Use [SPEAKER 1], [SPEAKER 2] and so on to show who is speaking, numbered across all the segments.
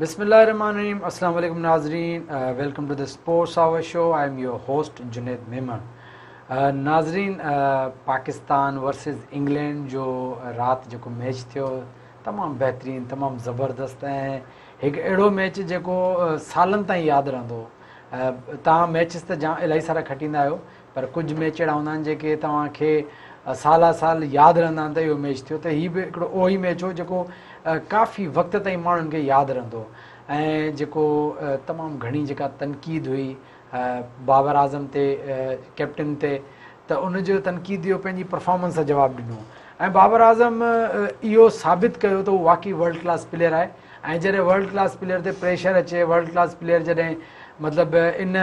[SPEAKER 1] बिस्मिल्लाहिर्रहमानिर्रहीम। अस्सलाम वालेकुम नाजरीन, welcome to the sports hour show. I am your host Junaid Memon. नाजरीन, पाकिस्तान वर्सेस इंग्लैंड जो रात जो मैच थियो तमामु बहितरीनु, तमामु ज़बरदस्त ऐं हिकु अहिड़ो मैच जेको सालनि ताईं यादि रहंदो। तव्हां मैचिस त इलाही सारा खटींदा आहियो, पर कुझु मैच अहिड़ा हूंदा आहिनि जेके तव्हांखे साल साल यादि रहंदा आहिनि त इहो मैच थियो। त हीअ बि हिकिड़ो उहो ई मैच हो जेको काफ़ी वक़्त ताईं माण्हुनि खे यादि रहंदो ऐं जेको तमामु घणी जेका तनक़ीद हुई बाबर आज़म ते, कैप्टन ते, त उनजो तनक़ीद इहो पंहिंजी परफॉर्मेंस सां जवाबु ॾिनो ऐं बाबर आज़म इहो साबित कयो त उहो वाक़ई वर्ल्ड क्लास प्लेयर आहे। ऐं जॾहिं वर्ल्ड क्लास प्लेयर ते प्रेशर अचे, वर्ल्ड क्लास प्लेयर जॾहिं मतिलबु इन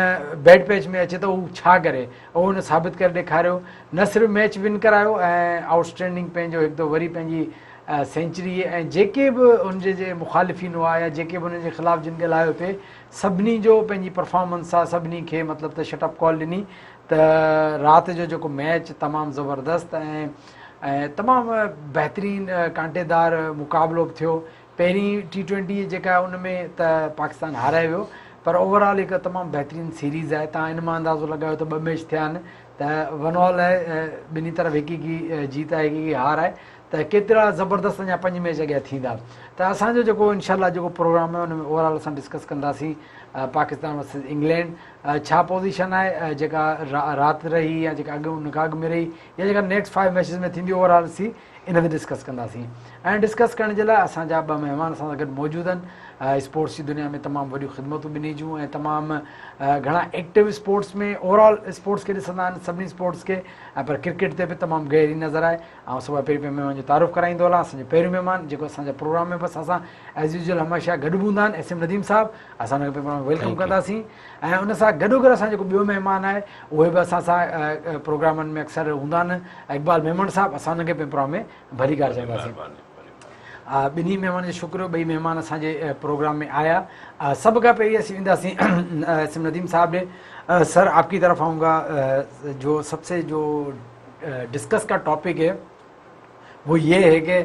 [SPEAKER 1] बैड पैच में अचे त हू छा करे, उहो हुन साबित करे ॾेखारियो। न सिर्फ़ु मैच विन करायो ऐं आउटस्टैंडिंग पंहिंजो हिकु दफ़ो वरी पंहिंजी सेंचुरी ऐं जेके बि उनजे जे मुखालिफ़िन हुआ या जेके बि उनजे ख़िलाफ़ु जिन खे लाहियो पिए, सभिनी जो पंहिंजी परफॉर्मेंस सां सभिनी खे मतिलबु त शटअप कॉल ॾिनी। त राति जो जेको मैच तमामु ज़बरदस्त ऐं तमामु बहितरीनु कांटेदार मुक़ाबिलो बि थियो। पहिरीं T20 जेका उन में त पाकिस्तान हाराए वियो, पर ओवरऑल हिकु तमामु बहितरीनु सीरीज़ आहे। तव्हां इन मां अंदाज़ो लॻायो त ॿ मैच थिया आहिनि, त 1 ऑल आहे, ॿिन्ही तरफ़ हिकु हिकु जीत आहे, हिकु हिकु हार आहे। त केतिरा ज़बरदस्त अञा 5 मैच अॻियां थींदा। त असांजो जेको इनशाला जेको प्रोग्राम आहे उन में ओवरऑल असां डिस्कस कंदासीं पाकिस्तान वर्सेस इंग्लैंड, छा पोज़ीशन आहे जेका राति रही या जेका अॻु उन खां अॻु में रही या जेका नेक्स्ट 5 मैचिस में थींदी, ओवरऑल असीं इन ते डिस्कस कंदासीं। ऐं डिस्कस करण जे लाइ असांजा 2 महिमान असां सां गॾु मौजूदु आहिनि। स्पोर्ट्स जी दुनिया में तमामु वॾियूं ख़िदमतूं ॿिन्ही जूं ऐं तमामु घणा एक्टिव स्पोर्ट्स में ओवरऑल स्पोर्ट्स खे ॾिसंदा आहिनि, सभिनी स्पोर्ट्स खे, ऐं पर क्रिकेट ते बि तमामु गहरी नज़र आहे। ऐं सभु पहिरीं महिमान जो तारुफ़ कराईंदो हलां। असांजो पहिरियों महिमान जेको असांजे प्रोग्राम में बसि असां एज़ यूजुअल हमेशह गॾु हूंदा आहिनि, एस एम नदीम साहब, असां हुनखे पहिरियों वेलकम कंदासीं। ऐं उन सां गॾोगॾु असां जेको ॿियो महिमान आहे उहे बि असां सां प्रोग्रामनि में अक्सर हूंदा आहिनि, इक़बाल मेमन साहब, असां हुनखे प्रोग्राम में भली कार चवंदासीं। ॿिन्ही महिमान जो शुक्रियो, ॿई महिमान असांजे प्रोग्राम में आया। सभ खां पहिरीं असीं वेंदासीं एस एम नदीम साहब ॾे। सर, आपकी तरफ आऊँगा। जो सबसे जो डिस्कस का टॉपिक है वो ये है कि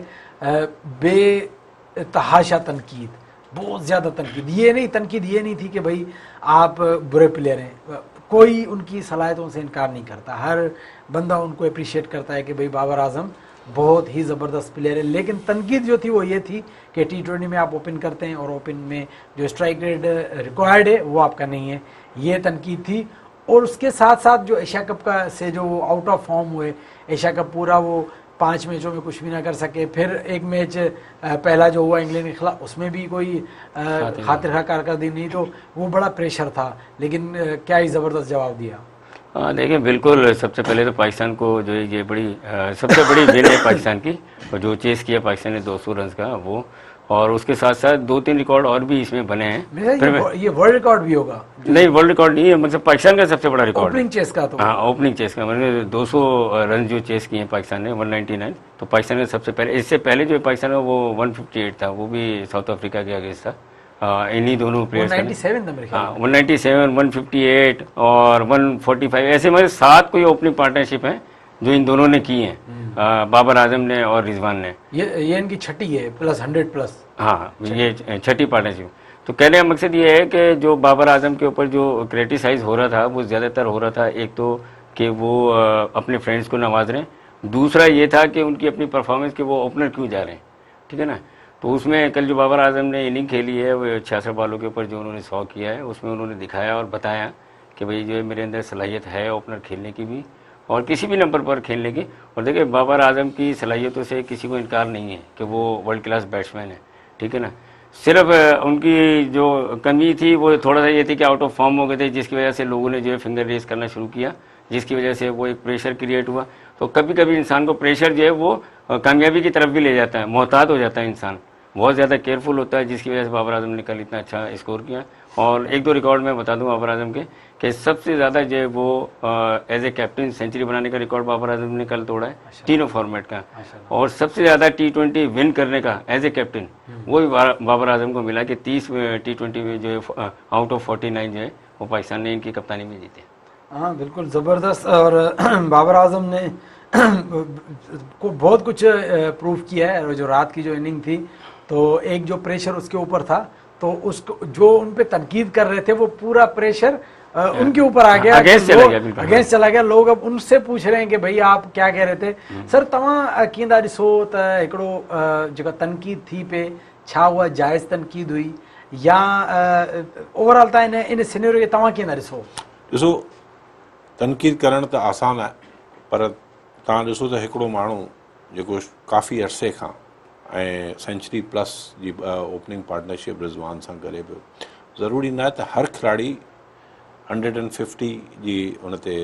[SPEAKER 1] बेतहाशा तनकीद, बहुत ज़्यादा तनकीद। तनकीद ये नहीं थी कि भाई आप बुरे प्लेयर हैं, कोई उनकी सलाहियतों से इनकार नहीं करता, हर बंदा उनको अप्रिशिएट करता है कि भाई बाबर आज़म बहुत ही ज़बरदस्त प्लेयर है। लेकिन तनकीद जो थी वो ये थी कि T20 में आप ओपन करते हैं और ओपन में जो स्ट्राइक रेट रिक्वायर्ड है वो आपका नहीं है, ये तनकीद थी। और उसके साथ साथ जो एशिया कप का से जो आउट ऑफ फॉर्म हुए, एशिया कप पूरा वो 5 मैचों में कुछ भी ना कर सके, फिर एक मैच पहला जो हुआ इंग्लैंड के खिलाफ उसमें भी कोई खातिर खा कारकर्दगी नहीं, तो वो बड़ा प्रेशर था। लेकिन क्या ही ज़बरदस्त जवाब दिया।
[SPEAKER 2] हाँ, देखिए बिल्कुल, सबसे पहले तो पाकिस्तान को जो ये बड़ी सबसे बड़ी विन है पाकिस्तान की, और जो चेस किया पाकिस्तान ने 200 रन का वो, और उसके साथ साथ 2-3 रिकॉर्ड और भी इसमें बने हैं।
[SPEAKER 1] ये वर्ल्ड रिकॉर्ड भी होगा?
[SPEAKER 2] नहीं, वर्ल्ड रिकॉर्ड नहीं है, मतलब पाकिस्तान का सबसे बड़ा रिकॉर्ड
[SPEAKER 1] ओपनिंग चेस का। तो
[SPEAKER 2] हाँ, ओपनिंग चेस का मतलब 200 रन जो चेस किए हैं पाकिस्तान ने, 199। तो पाकिस्तान ने सबसे पहले, इससे पहले जो पाकिस्तान में वो 158 था, वो भी साउथ अफ्रीका के अगेंस्ट था। इन्हीं दोनों प्लेयर्स
[SPEAKER 1] 197
[SPEAKER 2] हाँ, 197, 158 और 145, ऐसे मतलब 7 कोई ओपनिंग पार्टनरशिप है जो इन दोनों ने की है, बाबर आजम ने और रिजवान ने।
[SPEAKER 1] ये इनकी छठी है, प्लस 100+।
[SPEAKER 2] हाँ, ये छठी पार्टनरशिप। तो कहने का मकसद ये है कि जो बाबर आजम के ऊपर जो क्रिटिसाइज हो रहा था वो ज़्यादातर हो रहा था, एक तो कि वो अपने फ्रेंड्स को नवाज रहे हैं, दूसरा ये था कि उनकी अपनी परफॉर्मेंस के वो ओपनर क्यों जा रहे हैं, ठीक है ना। तो उसमें कल जो बाबर आजम ने इनिंग खेली है वो 66 बॉलों के ऊपर जो उन्होंने 100 किया है, उसमें उन्होंने दिखाया और बताया कि भाई जो है मेरे अंदर सलाहियत है ओपनर खेलने की भी और किसी भी नंबर पर खेलने की। और देखिए बाबर आजम की सलाहियतों से किसी को इनकार नहीं है कि वो वर्ल्ड क्लास बैट्समैन है, ठीक है ना। सिर्फ उनकी जो कमी थी वो थोड़ा सा ये थी कि आउट ऑफ फॉर्म हो गए थे, जिसकी वजह से लोगों ने जो है फिंगर रेस करना शुरू किया, जिसकी वजह से वो एक प्रेशर क्रिएट हुआ। तो कभी कभी इंसान को प्रेशर जो है वो कामयाबी की तरफ भी ले जाता है, मोहतात हो जाता है इंसान, बहुत ज़्यादा केयरफुल होता है, जिसकी वजह से बाबर आजम ने कल इतना अच्छा स्कोर किया। और 1-2 रिकॉर्ड मैं बता दूं बाबर आजम के कि सबसे ज़्यादा जो है वो एज ए कैप्टन सेंचुरी बनाने का रिकॉर्ड बाबर आजम ने कल तोड़ा है, तीनों फॉर्मेट का। और सबसे ज़्यादा T20 विन करने का एज ए कैप्टन वो भी बाबर आजम को मिला कि 30 T20 में जो है आउट ऑफ 49 जो है वो पाकिस्तान ने इनकी कप्तानी में जीते।
[SPEAKER 1] हाँ बिल्कुल ज़बरदस्त। और बाबर आजम ने को बहुत कुछ प्रूव किया है। और जो रात की जो इनिंग थी तो एक जो प्रेशर उसके ऊपर था तो उसको जो उन पे तनकीद कर रहे थे वो पूरा प्रेशर उनके ऊपर आ गया,
[SPEAKER 2] अगेंस्ट चला गया, बिल्कुल
[SPEAKER 1] अगेंस्ट चला गया। लोग अब उनसे पूछ रहे हैं कि भाई आप क्या कह रहे थे। सर तव्हां कीअं था ॾिसो त हिकिड़ो जेका तनकीद थी पे छा उहा जाइज़ तनकीद हुई या ओवरऑल तव्हां इन सिनेरियो खे तव्हां कीअं था ॾिसो?
[SPEAKER 3] ॾिसो, तनक़ीद करणु त आसान आहे, पर तव्हां ॾिसो त हिकिड़ो माण्हू जेको काफ़ी अरसे खां ऐं सेंचुरी प्लस जी ओपनिंग पार्टनरशिप रिज़वान सां करे पियो, ज़रूरी न आहे त हर खिलाड़ी 150 जी उन ते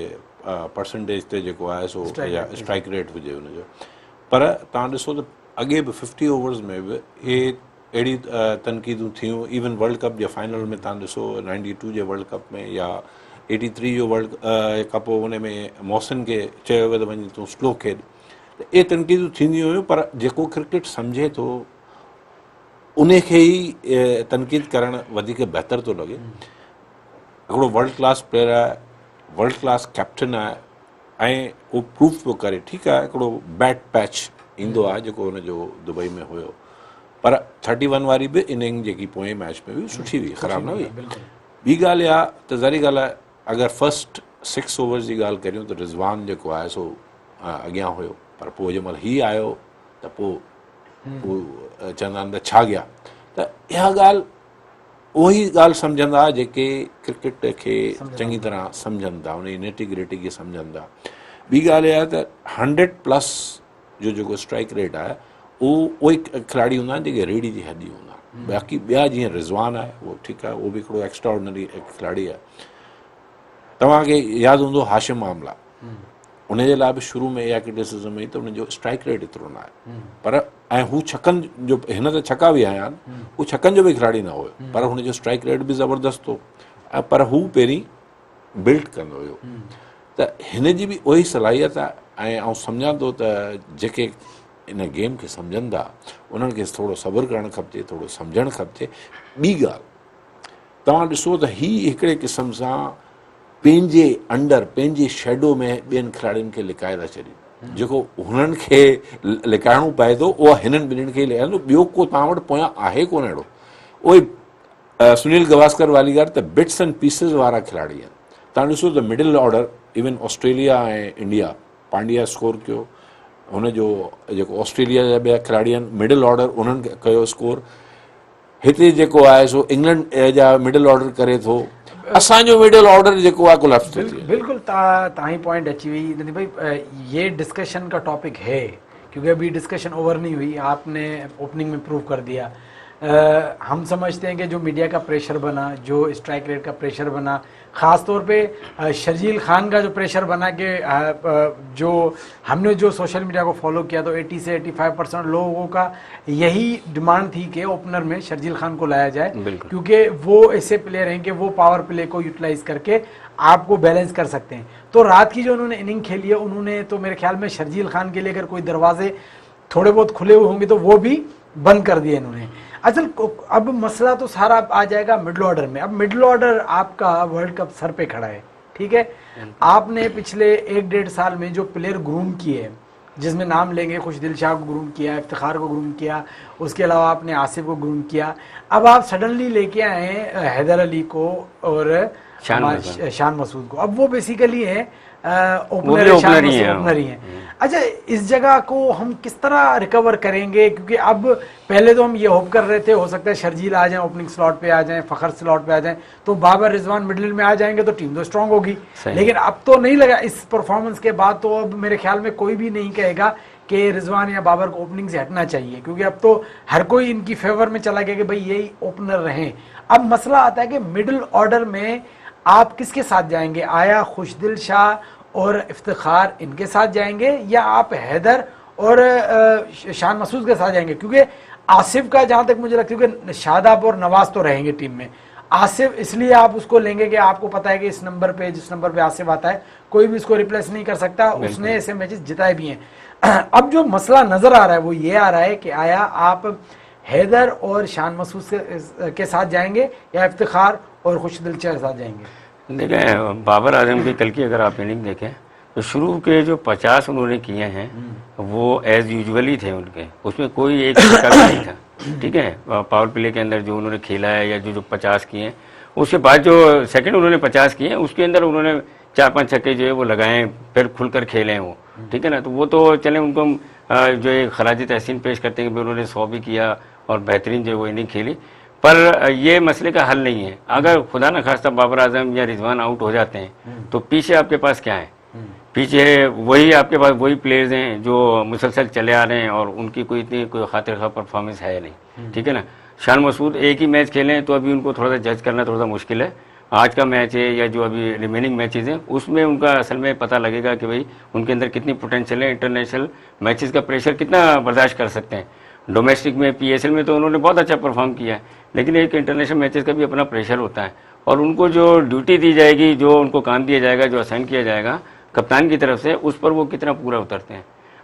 [SPEAKER 3] परसेंटेज ते जेको आहे सो या स्ट्राइक रेट हुजे हुनजो। पर तव्हां ॾिसो त अॻे बि 50 ओवर्स में बि इहे अहिड़ी तनक़ीदूं थियूं। इवन वर्ल्ड कप जे फाइनल में तव्हां ॾिसो 92 जे वर्ल्ड कप में या 83 जो वर्ल्ड कप हुन में मौसिन खे चयो वियो त वञी तूं स्लो खेॾ, त इहे तनक़ीदूं थींदियूं हुयूं। पर जेको क्रिकेट सम्झे थो उन खे ई तनक़ीद करणु वधीक बहितर थो लॻे। हिकिड़ो वर्ल्ड क्लास प्लेयर आहे, वर्ल्ड क्लास कैप्टन आहे ऐं उहो प्रूफ पियो करे। ठीकु आहे, हिकिड़ो बैड पैच ईंदो आहे जेको हुनजो दुबई में हुयो, पर 31 वारी बि इनिंग जेकी पोएं मैच में हुई सुठी हुई, ख़राबु न हुई। ॿी ॻाल्हि इहा त ज़ारी ॻाल्हि आहे, अगरि फस्ट 6 ओवर्स जी ॻाल्हि करियूं त रिज़वान जेको आहे सो अॻियां हुयो, पर पोइ जंहिं महिल हीअ आयो त पोइ चवंदा आहिनि त छा ॻिया। त इहा ॻाल्हि उहो ई ॻाल्हि सम्झंदा जेके क्रिकेट खे चङी तरह सम्झनि था, उन जी नेटिग्रिटी खे सम्झनि था। ॿी ॻाल्हि इहा त 100+ जो जेको स्ट्राइक रेट आहे उहे खिलाड़ी हूंदा आहिनि जेके रेडी जी हदी हूंदा आहिनि। बाक़ी ॿिया जीअं रिज़वान आहे उहो ठीकु आहे, उहो बि हिकिड़ो एक्स्ट्राऑर्डिनरी खिलाड़ी आहे। तव्हांखे यादि हूंदो हाशिम आमला, उनजे लाइ बि शुरू में इहा क्रिटिसिज़म हुई त उनजो स्ट्राइक रेट एतिरो न आहे, पर ऐं हू छकनि जो, हिन त छका बि आया आहिनि, हू छकनि जो बि खिलाड़ी न हुयो, पर हुनजो स्ट्राइक रेट बि ज़बरदस्त हो। ऐं पर हू पहिरीं बिल्ड कंदो हुयो। त हिन जी बि उहा ई सलाहियत आहे। ऐं सम्झां थो त जेके इन गेम खे सम्झनि था उन्हनि खे थोरो सब्र करणु खपजे, थोरो सम्झणु खपजे। ॿी ॻाल्हि, तव्हां ॾिसो त हीअ हिकिड़े क़िस्म सां पंहिंजे अंडर, पंहिंजे शेडो में ॿियनि खिलाड़ियुनि खे लिकाए था छॾनि। जेको हुननि खे लिकाइणो पए थो उहा हिननि ॿिन्हिनि खे लिकाईंदो। ॿियो को तव्हां वटि पोयां आहे कोन अहिड़ो। उहे सुनील गावस्कर वारी ॻाल्हि त बिट्स एंड पीसिस वारा खिलाड़ी आहिनि। तव्हां ॾिसो त मिडिल ऑर्डर, इवन ऑस्ट्रेलिया ऐं इंडिया, पांड्या स्कोर कयो, हुनजो जेको ऑस्ट्रेलिया जा ॿिया खिलाड़ी आहिनि मिडिल ऑर्डर उन्हनि कयो स्कोर। हिते जेको आहे सो इंग्लैंड जा मिडिल ऑर्डर करे थो, असांजो मिडिल ऑर्डर जेको आहे कोलैप्स थो थिए।
[SPEAKER 1] बिल्कुल तव्हां ही पॉइंट अची हुई नदी भाई, ये डिस्कशन का टॉपिक है क्योंकि अभी डिस्कशन ओवर नहीं हुई, आपने ओपनिंग में प्रूव कर दिया। हम समझते हैं कि जो मीडिया का प्रेशर बना, जो स्ट्राइक रेट का प्रेशर बना, ख़ास तौर पे शर्जील खान का जो प्रेशर बना कि जो हमने जो सोशल मीडिया को फॉलो किया तो 80 से 85% लोगों का यही डिमांड थी कि ओपनर में शर्जील खान को लाया जाए, क्योंकि वो ऐसे प्लेयर हैं कि वो पावर प्ले को यूटिलाइज करके आपको बैलेंस कर सकते हैं। तो रात की जो उन्होंने इनिंग खेली है, उन्होंने तो मेरे ख्याल में शर्जील खान के लिए अगर कोई दरवाजे थोड़े बहुत खुले हुए होंगे तो वो भी बंद कर दिए इन्होंने। असल अब मसला तो सारा आ जाएगा मिडिल ऑर्डर में। अब मिडिल ऑर्डर आपका वर्ल्ड कप सर पे खड़ा है, ठीक है। आपने पिछले 1-1.5 साल में जो प्लेयर ग्रूम किए, जिसमें नाम लेंगे खुशदिल शाह को ग्रूम किया, इफ्तिखार को ग्रूम किया, उसके अलावा आपने आसिफ को ग्रूम किया, अब आप सडनली लेके आए हैदर अली को और शान मसूद को। अब वो बेसिकली है ओपनर ही है। अच्छा, इस जगह को हम किस तरह रिकवर करेंगे? क्योंकि अब पहले तो हम ये होप कर रहे थे हो सकता है शर्जील आ जाएं, ओपनिंग स्लॉट पे आ जाएं, फखर स्लॉट पे आ जाएं, तो बाबर रिजवान मिडिल में आ जाएंगे तो टीम तो स्ट्रांग होगी। लेकिन अब तो नहीं लगा, इस परफॉर्मेंस के बाद तो अब मेरे ख्याल में कोई भी नहीं कहेगा कि रिजवान या बाबर को ओपनिंग से हटना चाहिए, क्योंकि अब तो हर कोई इनकी फेवर में चला गया कि भाई यही ओपनर रहें। अब मसला आता है कि मिडिल ऑर्डर में आप किसके साथ जाएंगे? आया खुशदिल शाह और इफ्तिखार इनके साथ जाएंगे या आप हैदर और शान मसूद के साथ जाएंगे? क्योंकि आसिफ का जहां तक मुझे लगता है कि शादाब और नवाज तो रहेंगे टीम में। आसिफ इसलिए आप उसको लेंगे कि आपको पता है कि इस नंबर पे, जिस नंबर पे आसिफ आता है, कोई भी उसको रिप्लेस नहीं कर सकता, उसने ऐसे मैचेस जिताए भी हैं। अब जो मसला नजर आ रहा है वो ये आ रहा है कि आया आप हैदर और शान मसूद के साथ जाएंगे या इफ्तिखार और खुशदिल शाह के साथ जाएंगे?
[SPEAKER 2] देखें, बाबर आजम की कल की अगर आप इनिंग देखें तो शुरू के जो 50 उन्होंने किए हैं वो एज यूजुअली थे उनके, उसमें कोई एक छक्का भी नहीं था। ठीक है, पावर प्ले के अंदर जो उन्होंने खेला है या जो जो 50 किए हैं, उसके बाद जो सेकंड उन्होंने 50 किए हैं उसके अंदर उन्होंने 4-5 छक्के जो है वो लगाए हैं, फिर खुलकर खेले हैं वो, ठीक है ना। तो वो तो चले, उनको हम जो है खराज तहसीन पेश करते हैं कि उन्होंने 100 भी किया और बेहतरीन जो है वो इनिंग खेली, पर ये मसले का हल नहीं है। अगर खुदा न खास्ता बाबर आजम या रिजवान आउट हो जाते हैं तो पीछे आपके पास क्या है? पीछे वही आपके पास वही प्लेयर्स हैं जो मुसलसल चले आ रहे हैं और उनकी कोई इतनी कोई खातिर खा परफॉर्मेंस है नहीं, ठीक है ना। शान मसूद एक ही मैच खेले हैं तो अभी उनको थोड़ा सा जज करना थोड़ा सा मुश्किल है। आज का मैच है या जो अभी रिमेनिंग मैचेस हैं उसमें उनका असल में पता लगेगा कि भाई उनके अंदर कितनी पोटेंशियल है, इंटरनेशनल मैचेस का प्रेशर कितना बर्दाश्त कर सकते हैं। डोमेस्टिक में PSL में तो उन्होंने बहुत अच्छा परफॉर्म किया है, लेकिन एक इंटरनेशनल मैचेस का भी अपना प्रेशर होता है और उनको जो ड्यूटी दी जाएगी, जो उनको काम दिया जाएगा, जो असाइन किया जाएगा कप्तान की तरफ से, उस पर वो कितना पूरा उतरते हैं।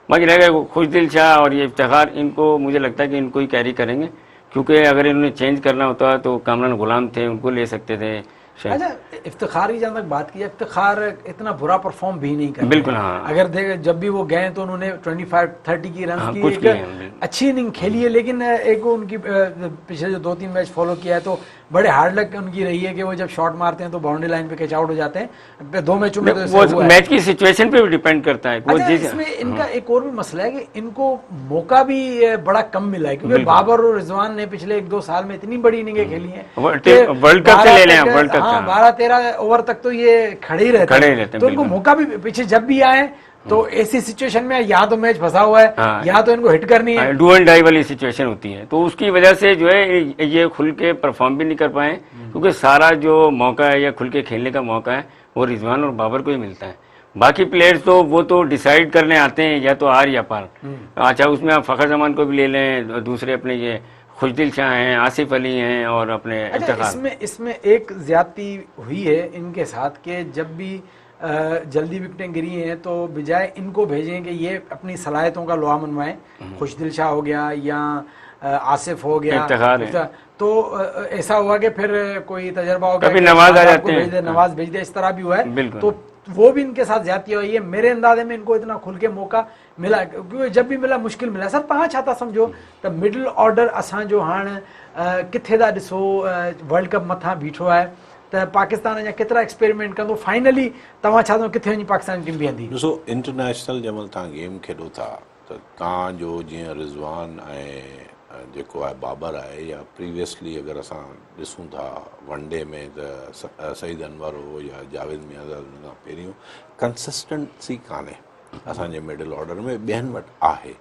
[SPEAKER 2] बाकी रहेगा खुशदिल शाह और ये इफ्तिखार, इनको मुझे लगता है कि इनको ही कैरी करेंगे, क्योंकि अगर इन्होंने चेंज करना होता तो कामरान गुलाम थे, उनको ले सकते थे।
[SPEAKER 1] अच्छा, इफ्तिखार की जहाँ तक बात की, इफ्तिखार इतना बुरा परफॉर्म भी नहीं कर,
[SPEAKER 2] बिल्कुल हाँ।
[SPEAKER 1] अगर देख जब भी वो गए तो उन्होंने 25-30 की रन की एक अच्छी इनिंग खेली है, लेकिन एक उनकी पिछले जो 2-3 मैच फॉलो किया है तो बड़े हार्ड लक उनकी रही है कि वो जब शॉट मारते हैं तो बाउंड्री लाइन पे कैच आउट हो जाते हैं। 2 मैचों में तो
[SPEAKER 2] वो मैच की सिचुएशन पे भी डिपेंड करता है।
[SPEAKER 1] अच्छा, इसमें इनका एक और भी मसला है कि इनको मौका भी बड़ा कम मिला है, क्योंकि बाबर और रिजवान ने पिछले 1-2 साल में इतनी बड़ी इनिंगें खेली हैं,
[SPEAKER 2] वर्ल्ड कप से ले लें, वर्ल्ड कप
[SPEAKER 1] 12-13 ओवर तक तो ये खड़े ही रहते हैं, तो इनको मौका भी पीछे जब भी आए तो ऐसी सिचुएशन में या तो मैच फंसा हुआ है, या तो इनको हिट करनी है,
[SPEAKER 2] डू एंड डाई वाली सिचुएशन होती है, तो उसकी वजह से जो है ये खुल के परफॉर्म भी नहीं कर पाए, क्योंकि सारा जो मौका है या खुल के खेलने का मौका है वो रिजवान और बाबर को ही मिलता है। बाकी प्लेयर्स तो वो तो डिसाइड करने आते हैं या तो आर या पार। अच्छा, उसमें आप फ़खर जमान को भी ले लें, दूसरे अपने ये खुशदिल शाह हैं, आसिफ अली हैं और अपने
[SPEAKER 1] इसमें एक ज्यादती हुई है इनके साथ के जब भी जल्दी विकेटें गिरी हैं तो बजाय इनको भेजें कि ये अपनी सलाहियतों का लोहा मनवाएं, खुशदिल शाह हो गया या आसिफ हो गया, तो ऐसा हुआ कि फिर कोई तजर्बा हो गया,
[SPEAKER 2] कभी नवाज आ जाते हैं,
[SPEAKER 1] नवाज भेज दे, इस तरह भी हुआ है, तो वो भी इनके साथ ज्यादती हुई है। मेरे अंदाजे में इनको इतना खुल के मौका मिला, क्योंकि जब भी मिला मुश्किल मिला। सर तव्हां छा था सम्झो त मिडिल ऑर्डर असांजो हाणे किथे था ॾिसो, वर्ल्ड कप मथां बीठो आहे त पाकिस्तान अञा केतिरा एक्सपेरिमेंट कंदो, फाइनली तव्हां छा थो किथे वञी पाकिस्तान टीम बीहंदी?
[SPEAKER 3] ॾिसो, इंटरनेशनल जंहिंमहिल तव्हां गेम खेॾो था त तव्हांजो जीअं रिज़वान ऐं जेको आहे बाबर आहे, या प्रीवियसली अगरि असां ॾिसूं था वनडे में त सईद अनवर हो या जावेद मियाज़ खां पहिरियों कंसिस्टेंसी कान्हे असांजे मिडिल ऑर्डर में, ॿियनि वटि आहे,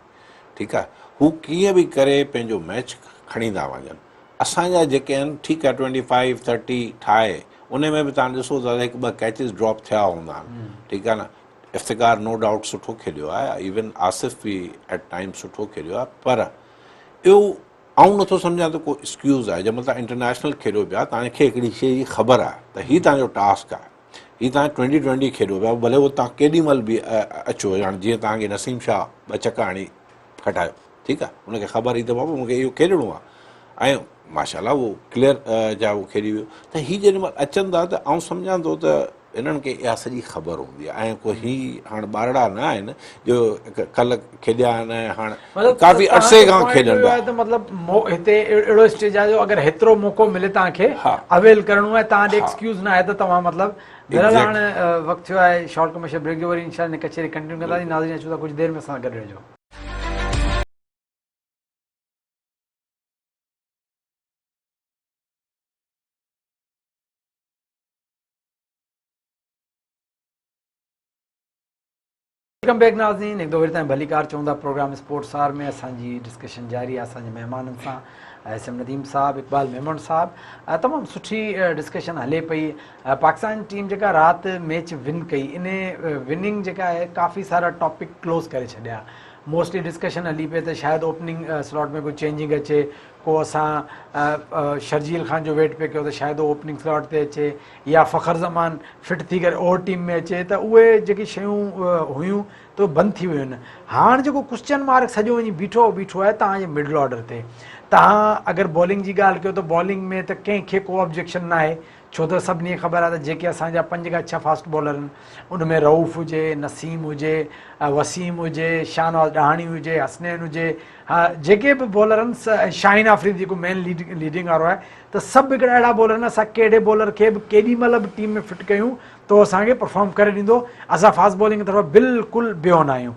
[SPEAKER 3] ठीकु आहे। हू कीअं बि करे पंहिंजो मैच खणी था वञनि। असांजा जेके आहिनि ठीकु आहे 25-30 ठाहे, उन में बि तव्हां ॾिसो त 1-2 कैचिस ड्रॉप थिया हूंदा आहिनि, ठीकु आहे न। इफ्तिकार नो डाउट सुठो खेलियो आहे, even Asif be at time सुठो खेलियो आहे, पर इहो आउं नथो सम्झां त को एक्सक्यूज़ आहे। जंहिंमहिल तव्हां इंटरनेशनल खेॾो पिया, तव्हांखे हिकिड़ी शइ जी ख़बर आहे त हीउ तव्हांजो टास्क आहे, हीउ तव्हां 2020 खेॾो पिया, भले उहो तव्हां केॾी महिल बि अचो, हाणे जीअं तव्हांखे नसीम शाह 2 छक्का हणी खटायो, ठीकु आहे, हुनखे ख़बर ई त बाबा मूंखे इहो खेॾिणो आहे, ऐं माशाल्लाह उहो क्लियर जा उहो खेॾी वियो। त हीअ जेॾी महिल अचनि था त आउं सम्झां थो त इन्हनि खे इहा सॼी ख़बर हूंदी आहे, ऐं को हीअ हाणे ॿारड़ा न आहिनि जो कल्ह खेॾिया आहिनि, हाणे काफ़ी अरसे खां खेॾनि था।
[SPEAKER 1] त मतिलबु हिते अहिड़ो स्टेज आहे जो अगरि हेतिरो मौक़ो मिले तव्हांखे अवेल करिणो आहे, तव्हां ॾे एक्सक्यूज़ न आहे त तव्हां मतिलबु बहरहाल हाणे वक़्तु थियो आहे शॉर्ट कमर्शियल ब्रेक जो, वरी इंशाल्लाह कचहरी कंटिन्यू कंदासीं। नाज़रीन अचूं था कुझु देरि में, असां गॾु रहिजो। वेलकम बैक नाज़रीन, एक दो बार ताईं भली कार चवंदा प्रोग्राम स्पोर्ट्स आर में असांजी डिस्कशन जारी आहे असांजे महिमाननि सां, एसएम नदीम साहब, इकबाल मेमन साहब। तमामु सुठी डिस्कशन हले पई। पाकिस्तान टीम जेका राति मैच विन कई, इन विनिंग जेका आहे काफ़ी सारा टॉपिक क्लोज़ करे छॾिया। मोस्टली डिस्कशन हली पई त शायदि ओपनिंग स्लॉट में कोई चेंजिंग अचे, को असां शर्जील ख़ान जो वेट पियो कयो त शायदि उहो ओपनिंग स्लॉट ते अचे, या फ़खर ज़मान फिट थी करे ओवर टीम में अचे, त उहे जेकी शयूं हुयूं त बंदि थी वियूं आहिनि। हाणे जेको क्वेश्चन मार्क सॼो वञी बीठो आहे तव्हांजे मिडिल ऑर्डर ते। तव्हां अगरि बॉलिंग जी ॻाल्हि कयो त बॉलिंग में त कंहिंखे को ऑब्जेक्शन न आहे, छो त सभिनी खे ख़बर आहे त जेके असांजा 5 खां 6 फास्ट बॉलर आहिनि उन में रऊफ़ हुजे, नसीम हुजे, वसीम हुजे, शाहनवाज़ ॾहाणी हुजे, हसनैन हुजे, जेके बि बॉलर आहिनि, शाहीन आफ़रीदी जेको मेन लीडिंग वारो आहे, त सभु हिकिड़ा अहिड़ा बॉलर आहिनि असां कहिड़े बॉलर खे बि केॾी महिल बि टीम में फिट कयूं त असांखे परफॉर्म करे ॾींदो। असां फास्ट बॉलिंग जी तरफ़ बिल्कुलु बियो न आहियूं।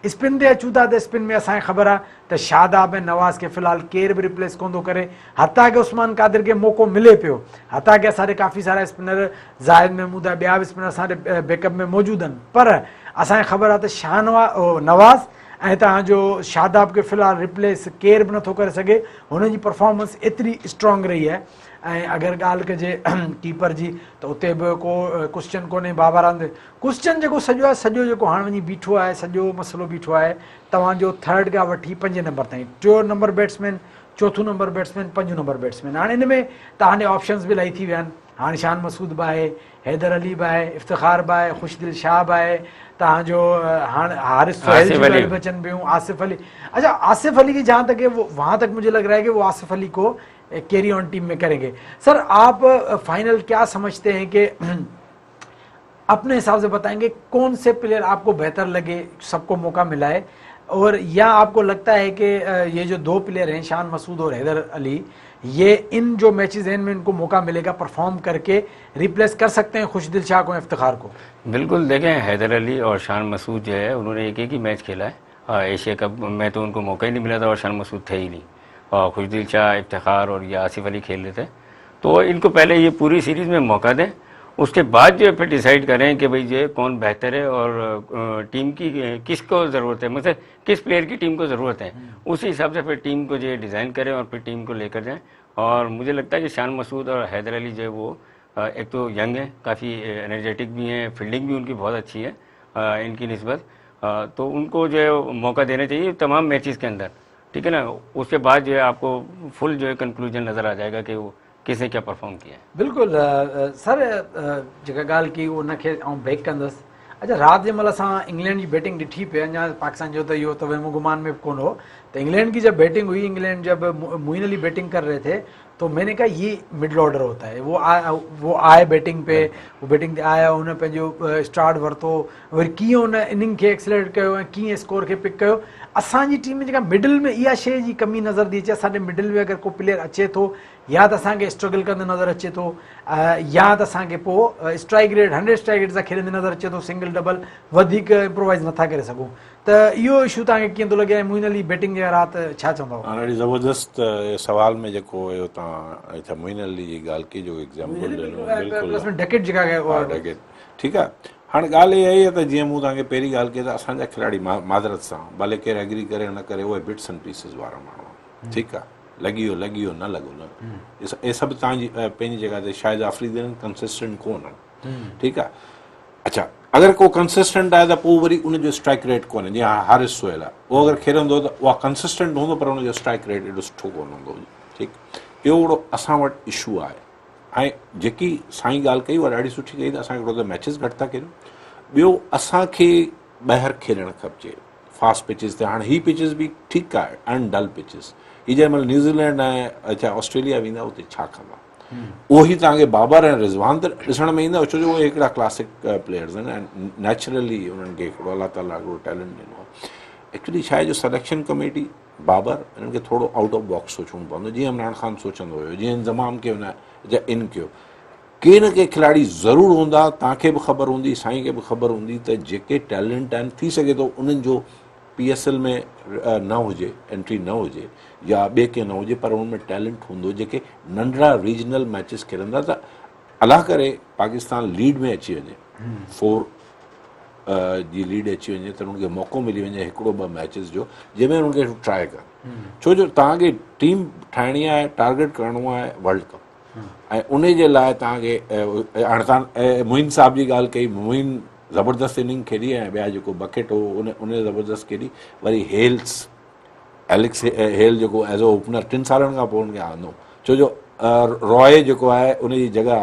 [SPEAKER 1] स्पिन ते अचूं था त स्पिन में असांखे ख़बर आहे त शादाब ऐं नवाज़ खे फ़िलहालु केर बि रिप्लेस कोन थो करे। हता के उस्मान कादिर खे मौक़ो मिले पियो, हता के असांजे काफ़ी सारा स्पिनर ज़ाहिद महमूद आहे, ॿिया बि स्पिनर असांजे बैकअप में मौजूदु आहिनि, पर असांखे ख़बर आहे त नवाज़ ऐं तव्हांजो शादाब खे फ़िलहालु रिप्लेस केर बि नथो करे सघे। हुनजी परफॉर्मेंस एतिरी स्ट्रॉन्ग रही आहे। ऐं अगरि ॻाल्हि कजे कीपर जी त उते बि को क्वेश्चन कोन्हे। बाबर हंधि क्वेश्चन जेको सॼो आहे, सॼो जेको हाणे वञी बीठो आहे, सॼो मसइलो बीठो आहे तव्हांजो 3rd खां वठी 5 नंबर ताईं, 4 number batsman, 4 number batsman, 5 number batsman. हाणे हिन में तव्हांजे ऑप्शन्स बि इलाही थी विया आहिनि। हाणे शान मसूद बि आहे, हैदर अली बि आहे, इफ़्तिखार बि आहे, ख़ुशदिल शाह बि आहे, तव्हांजो हाणे हारिस सोहेल जी ॻाल्हि बि अचनि पियूं, आसिफ अली। अच्छा, आसिफ अली की जहाँ तक है वो वहाँ तक मुझे लग रहा है कि वो आसिफ अली को कैरी ऑन टीम में करेंगे। सर आप फाइनल क्या समझते हैं कि अपने हिसाब से बताएंगे कौन से प्लेयर आपको बेहतर लगे, सबको मौका मिला है, और या आपको लगता है कि ये जो 2 प्लेयर हैं शान मसूद और हैदर अली, ये इन जो मैचेस हैं इनमें इनको मौका मिलेगा परफॉर्म करके रिप्लेस कर सकते हैं खुशदिल शाह को, इफ्तिखार को?
[SPEAKER 2] बिल्कुल, देखें हैदर अली और शान मसूद जो है उन्होंने एक ही मैच खेला है एशिया कप में, तो उनको मौका ही नहीं मिला था और शान मसूद थे ही नहीं, और खुशदिल शाह, इफ्तिखार और ये आसिफ अली खेल रहे थे। तो इनको पहले ये पूरी सीरीज़ में मौका दें, उसके बाद जो है फिर डिसाइड करें कि भाई जो कौन बेहतर है और टीम की किसको ज़रूरत है, मतलब किस प्लेयर की टीम को ज़रूरत है, उसी हिसाब से फिर टीम को जो है डिज़ाइन करें और फिर टीम को लेकर जाएं। और मुझे लगता है कि शान मसूद और हैदर अली जो है वो एक तो यंग है, काफ़ी एनर्जेटिक भी हैं, फील्डिंग भी उनकी बहुत अच्छी है इनकी निस्बत, तो उनको जो है मौका देना चाहिए तमाम मैचेस के अंदर, ठीक है ना। उसके बाद जो है आपको फुल जो है कंक्लूजन नज़र आ जाएगा कि वो किसने क्या परफॉर्म किया है।
[SPEAKER 1] बिल्कुल सर, जेका ॻाल्हि की उनखे आउं बैक कंदुसि। अच्छा, राति जे महिल असां इंग्लैंड जी बैटिंग ॾिठी पिए, अञा पाकिस्तान जो त इहो त वहमो गुमान में कोन हो, तो इंग्लैंड की जब बैटिंग हुई, इंग्लैंड जब मोइन अली बैटिंग कर रहे थे तो मैंने कहा ये मिडल ऑर्डर होता है। वो आए बैटिंग पे, वो बैटिंग ते आया, उन पंहिंजो स्टार्ट वरितो, वरी कीअं उन इनिंग खे एक्सलेट कयो ऐं कीअं स्कोर खे पिक कयो। असांजी टीम में जेका मिडल में इहा शइ जी कमी नज़र थी अचे, असांजे मिडल में अगरि को प्लेयर अचे थो या त असांखे स्ट्रगल कंदे नज़र अचे थो, या त असांखे पोइ स्ट्राइक रेट 100 स्ट्राइक रेट सां खेॾंदे नज़र अचे थो, सिंगल डबल वधीक इम्प्रोवाइज़ नथा करे सघूं। त इहो इशू तव्हांखे कीअं थो लॻे ऐं मोइन अली बैटिंग जे राति छा चवंदव?
[SPEAKER 3] ॾाढी ज़बरदस्त सवाल में जेको हुयो तव्हां मोइन अली जी ॻाल्हि की जो एग्ज़ाम्पल ॾिनो,
[SPEAKER 1] डेकेट जेका
[SPEAKER 3] डेकेट, ठीकु आहे। हाणे ॻाल्हि इहा ई आहे त जीअं मूं तव्हांखे पहिरीं ॻाल्हि कई त असांजा खिलाड़ी मादरत सां भले केरु एग्री करे न करे, उहे बिट्स एंड पीसिस वारा माण्हू, ठीकु आहे, लॻी वियो न लॻो न, इहे सभु तव्हांजी पंहिंजी जॻह ते शायदि आफ़रीदी कंसिस्टेंट कोन आहिनि, ठीकु आहे। अच्छा, अगरि को कंसिस्टेंट आहे त पोइ वरी उनजो स्ट्राइक रेट कोन्हे, जीअं हारिस सोहेल आहे, उहो अगरि खेॾंदो त उहा कंसिस्टेंट हूंदो पर उनजो स्ट्राइक रेट एॾो सुठो कोन हूंदो, ठीकु। इहो हिकिड़ो असां वटि इशू आहे। ऐं जेकी साईं ॻाल्हि कई उहा ॾाढी सुठी कई त असां हिकिड़ो त मैचिस घटि था खेॾूं, ॿियो असांखे ॿाहिरि खेॾणु खपिजे फास्ट पिचिस ते। हाणे हीअ पिचिस बि ठीकु आहे, अनडल पिचिस, हीअ जंहिं महिल न्यूज़ीलैंड ऐं अच्छा ऑस्ट्रेलिया वेंदा उते छा कंदा, उहो ई तव्हांखे बाबर ऐं रिज़वान त ॾिसण में ईंदा, छो जो उहे हिकिड़ा क्लासिक प्लेयर्स आहिनि ऐं नेचुरली उन्हनि खे हिकिड़ो अलाह ताला हिकिड़ो टैलेंट ॾिनो आहे। एक्चुअली छा आहे जो सिलेक्शन कमेटी बाबर इन्हनि खे थोरो आउट ऑफ बॉक्स सोचणो पवंदो, जीअं इमरान ख़ान सोचंदो हुयो, जीअं इंज़माम खे हुन इन कयो। के न के खिलाड़ी ज़रूरु हूंदा, तव्हांखे बि ख़बर हूंदी, साईं खे बि ख़बर हूंदी त जेके टैलेंट आहिनि, थी सघे थो उन्हनि जो PSL में न हुजे, एंट्री न हुजे या ॿिए कंहिं न हुजे, पर उनमें टैलेंट हूंदो, जेके नंढड़ा रीजनल मैचिस खेॾंदा त अलाह करे पाकिस्तान लीड में अची वञे, 4 जी लीड अची वञे त उनखे मौक़ो मिली वञे हिकिड़ो ॿ मैचिस जो, जंहिंमें उनखे ट्राए कनि, छो जो तव्हांखे टीम ठाहिणी आहे, टारगेट करिणो आहे वर्ल्ड कप, ऐं उन जे लाइ तव्हांखे हाणे तव्हां मोइन साहिब जी ॻाल्हि कई, मोइन ज़बरदस्त इनिंग खेॾी ऐं ॿिया जेको बकेट हो उन ज़बरदस्त खेॾी, वरी एलेक्स हेल जेको एज़ अ ओपनर 3 सालनि खां पोइ हुनखे आंदो, छो जो रॉय जेको आहे उनजी जॻह